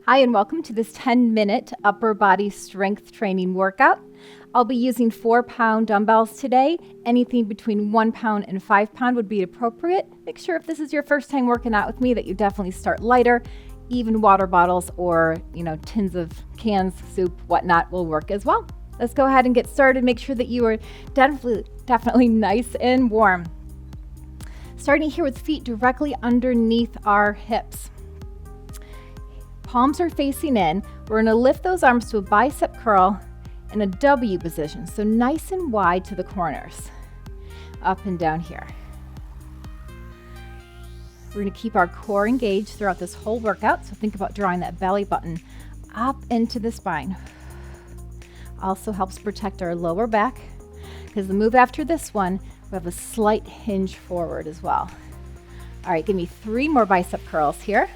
Hi, and welcome to this 10-minute upper body strength training workout. I'll be using 4-pound dumbbells today. Anything between 1 pound and 5 pound would be appropriate. Make sure if this is your first time working out with me that you definitely start lighter. Even water bottles or, tins of cans, soup, whatnot will work as well. Let's go ahead and get started. Make sure that you are definitely nice and warm. Starting here with feet directly underneath our hips. Palms are facing in. We're going to lift those arms to a bicep curl in a W position. So nice and wide to the corners. Up and down here. We're going to keep our core engaged throughout this whole workout. So think about drawing that belly button up into the spine. Also helps protect our lower back because the move after this one, we have a slight hinge forward as well. All right, give me 3 more bicep curls here.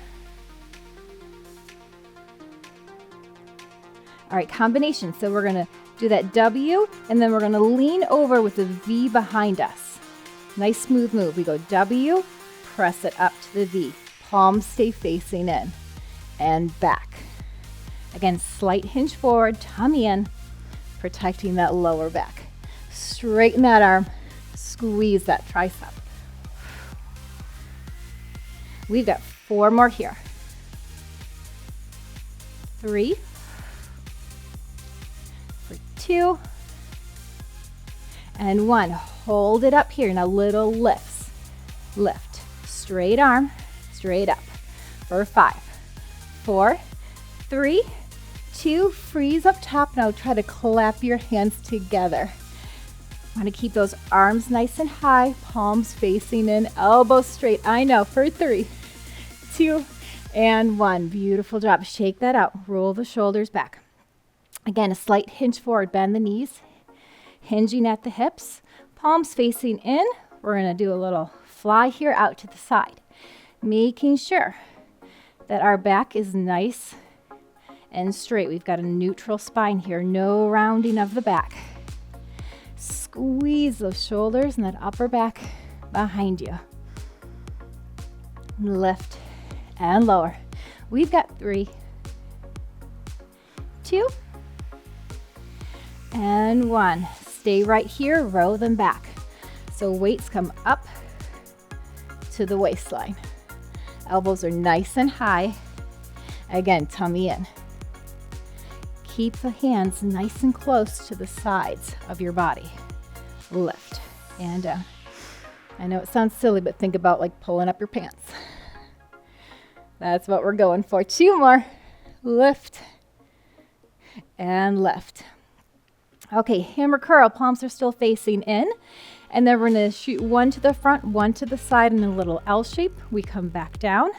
All right, combination. So we're gonna do that W, and then we're gonna lean over with the V behind us. Nice smooth move. We go W, press it up to the V. Palms stay facing in and back. Again, slight hinge forward, tummy in, protecting that lower back. Straighten that arm, squeeze that tricep. We've got 4 more here. 3, 2, and 1. Hold it up here. Now little lifts. Lift. Straight arm, straight up. For 5, 4, 3, 2, freeze up top. Now try to clap your hands together. Want to keep those arms nice and high, palms facing in, elbows straight. I know, for 3, 2, and 1. Beautiful job. Shake that out. Roll the shoulders back. Again, a slight hinge forward, bend the knees, hinging at the hips, palms facing in. We're going to do a little fly here out to the side, making sure that our back is nice and straight. We've got a neutral spine here, no rounding of the back. Squeeze those shoulders and that upper back behind you. Lift and lower. We've got 3, 2, and 1. Stay right here, row them back. So weights come up to the waistline. Elbows are nice and high. Again, tummy in. Keep the hands nice and close to the sides of your body. Lift and down. I know it sounds silly, but think about like pulling up your pants. That's what we're going for. 2 more. Lift and lift. Okay, hammer curl, palms are still facing in, and then we're going to shoot 1 to the front, 1 to the side in a little L shape. We come back down,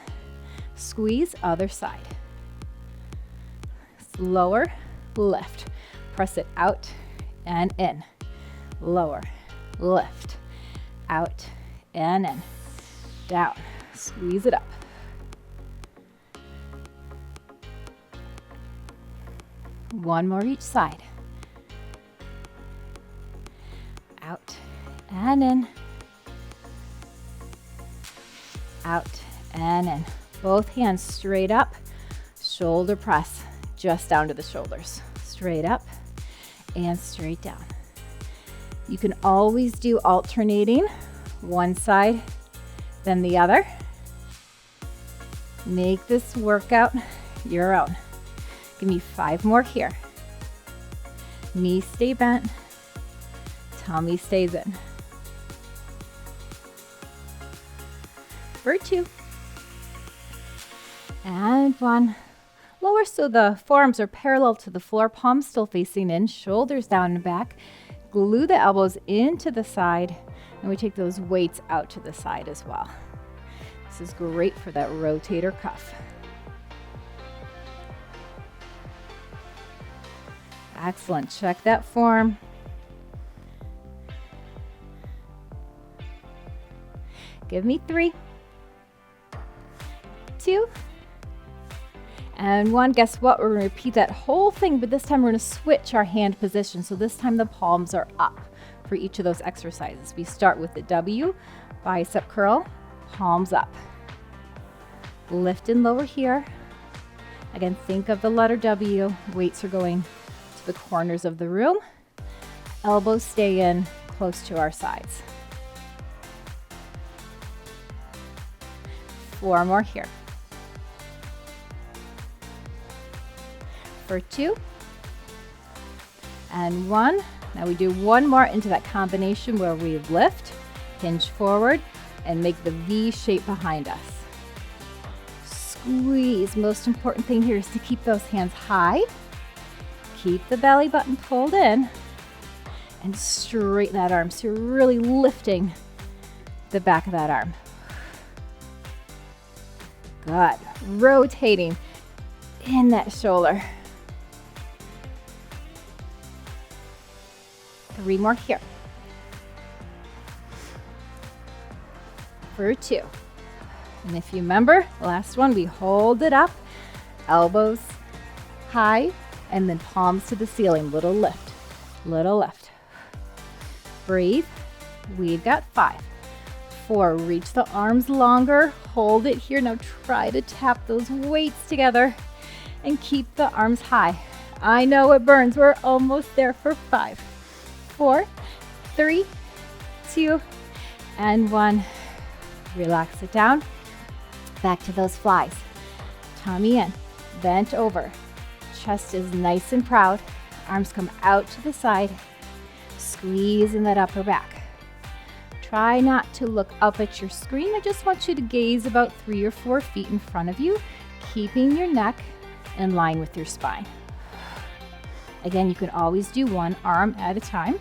squeeze, other side. Lower, lift, press it out and in. Lower, lift, out and in. Down, squeeze it up. One more each side. Out and in, out and in. Both hands straight up, shoulder press just down to the shoulders. Straight up and straight down. You can always do alternating, one side, then the other. Make this workout your own. Give me 5 more here. Knees stay bent. Tummy stays in. For 2. And 1. Lower so the forearms are parallel to the floor, palms still facing in, shoulders down and back. Glue the elbows into the side, and we take those weights out to the side as well. This is great for that rotator cuff. Excellent. Check that form. Give me 3, 2, and 1. Guess what? We're going to repeat that whole thing, but this time we're going to switch our hand position. So this time the palms are up for each of those exercises. We start with the W, bicep curl, palms up. Lift and lower here. Again, think of the letter W. Weights are going to the corners of the room. Elbows stay in close to our sides. 4 more here. For 2 and 1. Now we do one more into that combination where we lift, hinge forward, and make the V shape behind us. Squeeze. Most important thing here is to keep those hands high. Keep the belly button pulled in and straighten that arm. So you're really lifting the back of that arm. Good. Rotating in that shoulder. 3 more here. For 2. And if you remember, last one, we hold it up, elbows high, and then palms to the ceiling. Little lift, little lift. Breathe. We've got 5. 4, reach the arms longer, hold it here. Now try to tap those weights together and keep the arms high. I know it burns. We're almost there for 5, 4, 3, 2, and 1. Relax it down. Back to those flies. Tummy in, bent over. Chest is nice and proud. Arms come out to the side. Squeeze in that upper back. Try not to look up at your screen. I just want you to gaze about 3 or 4 feet in front of you, keeping your neck in line with your spine. Again, you can always do one arm at a time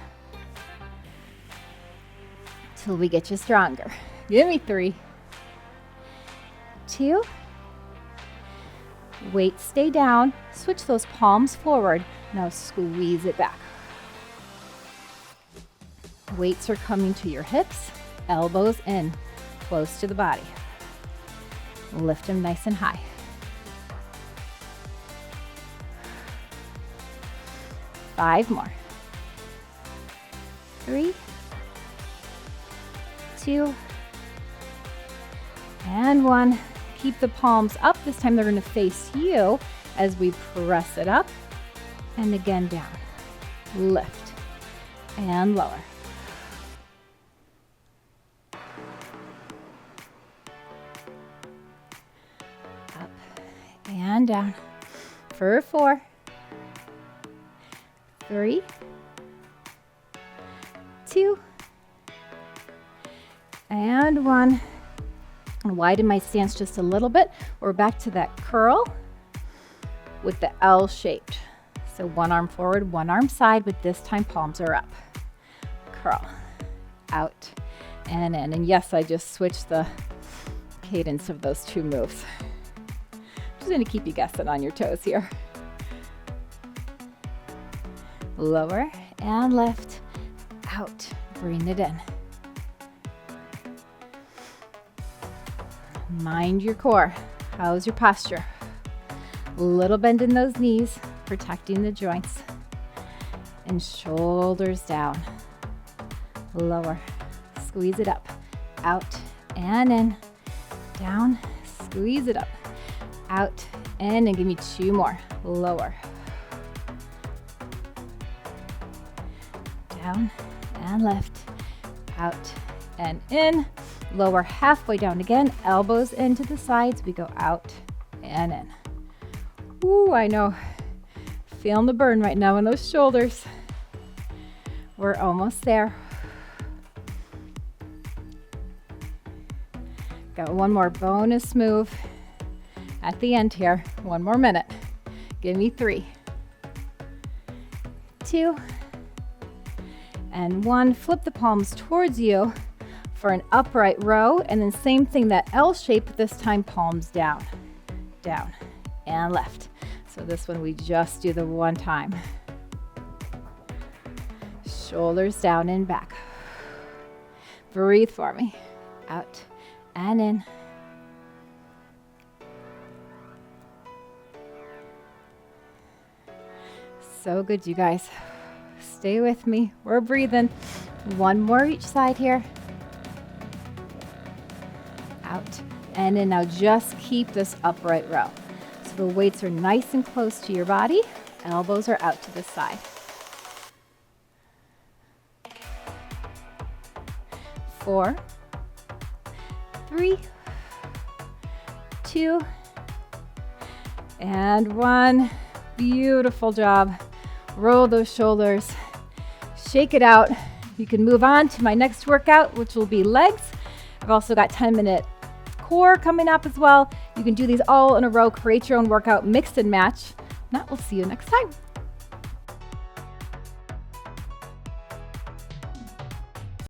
till we get you stronger. Give me 3, 2, weight stay down, switch those palms forward, now squeeze it back. Weights are coming to your hips, elbows in, close to the body. Lift them nice and high. 5 more. 3, 2, and 1. Keep the palms up. This time they're going to face you as we press it up and again down. Lift and lower. Up and down for 4, 3, 2, and 1. Widen my stance just a little bit. We're back to that curl with the L shaped. So one arm forward, one arm side, but this time palms are up. Curl, out, and in. And yes, I just switched the cadence of those 2 moves. Just gonna keep you guessing on your toes here. Lower and lift, out, bring it in. Mind your core. How's your posture? Little bend in those knees, protecting the joints. And shoulders down. Lower. Squeeze it up. Out and in. Down. Squeeze it up. Out and in. Give me 2 more. Lower. Down and lift. Out and in. Lower halfway down again, elbows into the sides. We go out and in. Ooh, I know. Feeling the burn right now in those shoulders. We're almost there. Got one more bonus move at the end here. 1 more minute. Give me 3, 2, and 1. Flip the palms towards you for an upright row, and then same thing, that L shape, but this time palms down, down, and left. So this one we just do the 1 time. Shoulders down and back. Breathe for me. Out and in. So good, you guys. Stay with me. We're breathing. 1 more each side here. Out and in. Now just keep this upright row. So The weights are nice and close to your body. Elbows are out to the side. 4, 3, 2, and 1. Beautiful job. Roll those shoulders. Shake it out. You can move on to my next workout, which will be legs. I've also got 10-minute core coming up as well. You can do these all in a row, create your own workout, mix and match. Now we'll see you next time.